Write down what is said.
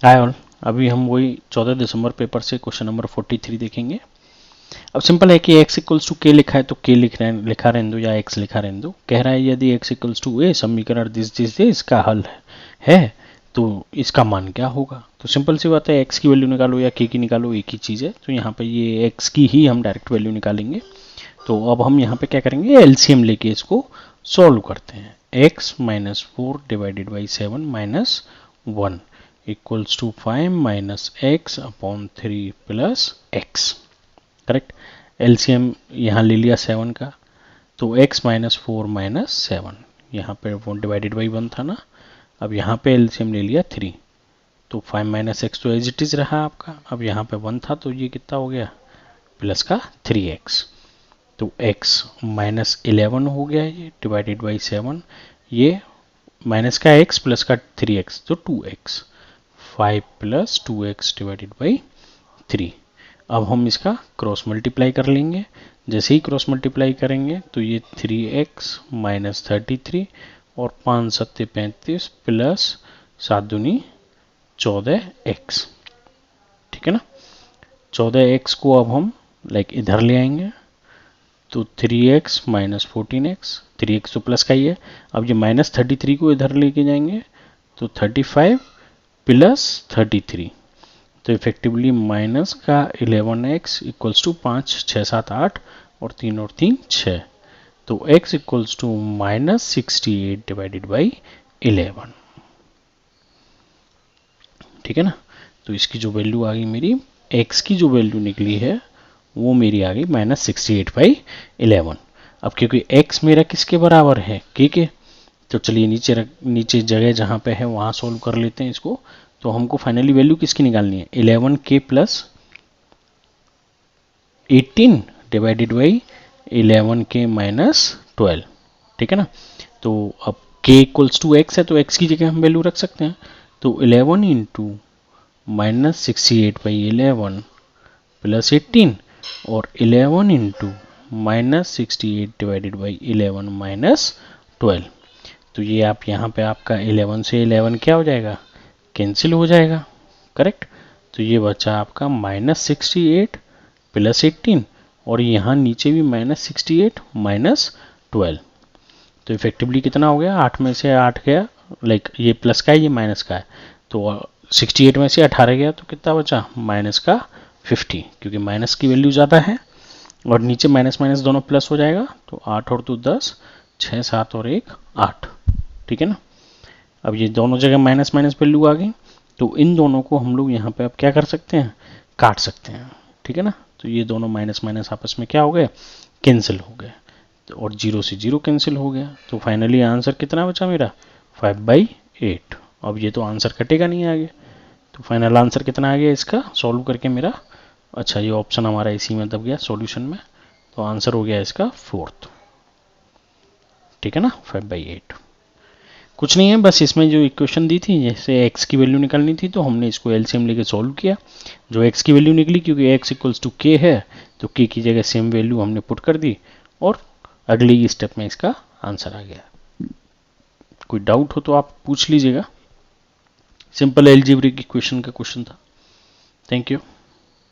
Hi all, अभी हम वही 14 दिसंबर पेपर से क्वेश्चन नंबर 43 देखेंगे। अब सिंपल है कि x इक्वल्स टू के लिखा है तो के लिखा रहने दो या x लिखा रहने दो। कह रहा है यदि x इक्वल्स टू ए समीकरण दिस इसका हल है तो इसका मान क्या होगा। तो सिंपल सी बात है, x की वैल्यू निकालो या k की निकालो, एक ही चीज़ है। तो यहाँ पे ये x की ही हम डायरेक्ट वैल्यू निकालेंगे। तो अब हम यहाँ पे क्या करेंगे, एलसीएम लेके इसको सॉल्व करते हैं। x minus 4 divided by 7 minus 1 equals to 5 minus x upon 3 plus x. Correct. LCM यहाँ ले लिया 7 का, तो x माइनस 4 माइनस 7, यहाँ पे 1 डिवाइडेड बाई 1 था ना। अब यहाँ पे एलसीएम ले लिया 3, तो 5 माइनस एक्स तो एज इट इज रहा आपका। अब यहाँ पे 1 था तो ये कितना हो गया, प्लस का 3x। तो x माइनस 11 हो गया ये डिवाइडेड बाई 7, ये माइनस का x प्लस का 3x तो 2x, 5 plus 2x divided by 3। अब हम इसका क्रॉस मल्टीप्लाई कर लेंगे। जैसे ही क्रॉस मल्टीप्लाई करेंगे तो ये 3x माइनस 33 और 5 सत्ते 35 प्लस 7 दूनी 14x। ठीक है ना। 14x को अब हम इधर ले आएंगे तो 3x माइनस 14x, 3x तो प्लस का ही है। अब ये माइनस 33 को इधर लेके जाएंगे तो 35 प्लस 33, तो इफेक्टिवली माइनस का 11x इक्वल्स टू 5 6 7 8 और 3 और 3 6, तो x equals to minus 68 divided by 11। ठीक है ना। तो इसकी जो वैल्यू आ गई मेरी, x की जो वैल्यू निकली है वो मेरी आ गई माइनस 68 बाई 11। अब क्योंकि x मेरा किसके बराबर है, के, तो चलिए नीचे जगह जहाँ पे है वहाँ सोल्व कर लेते हैं इसको। तो हमको फाइनली वैल्यू किसकी निकालनी है, 11k plus 18 divided by 11k minus 12। ठीक है ना। तो अब k इक्वल्स टू एक्स है तो x की जगह हम वैल्यू रख सकते हैं। तो 11 इंटू माइनस 68 बाई 11 प्लस 18 और 11 into minus 68 divided by 11 minus 12। तो ये आप यहाँ पे आपका 11 से 11 क्या हो जाएगा, कैंसिल हो जाएगा। करेक्ट। तो ये बचा आपका माइनस 68 प्लस 18 और यहाँ नीचे भी माइनस 68 माइनस 12। तो इफेक्टिवली कितना हो गया, 8 में से 8 गया, ये प्लस का है ये माइनस का है, तो 68 में से 18 गया तो कितना बचा, माइनस का 50, क्योंकि माइनस की वैल्यू ज़्यादा है और नीचे माइनस माइनस दोनों प्लस हो जाएगा। तो 8 और 2 10, 6 7 और 1 8। ठीक है ना। अब ये दोनों जगह माइनस माइनस वैल्यू आ गई, तो इन दोनों को हम लोग यहाँ पे अब क्या कर सकते हैं, काट सकते हैं। ठीक है ना। तो ये दोनों माइनस माइनस आपस में क्या हो गए, कैंसिल हो गए, तो और 0 से 0 कैंसिल हो गया। तो फाइनली आंसर कितना बचा मेरा, 5/8। अब ये तो आंसर कटेगा नहीं आगे, तो फाइनल आंसर कितना आ गया इसका सॉल्व करके मेरा, अच्छा ये ऑप्शन हमारा इसी में दब गया सॉल्यूशन में, तो आंसर हो गया इसका 4th। ठीक है ना, 5/8। कुछ नहीं है, बस इसमें जो इक्वेशन दी थी, जैसे x की वैल्यू निकालनी थी तो हमने इसको एलसीएम लेके सॉल्व किया। जो x की वैल्यू निकली, क्योंकि x इक्वल्स टू k है तो k की जगह सेम वैल्यू हमने पुट कर दी और अगले ही स्टेप में इसका आंसर आ गया। कोई डाउट हो तो आप पूछ लीजिएगा। सिंपल एलजेब्रिक इक्वेशन का क्वेश्चन था। Thank you.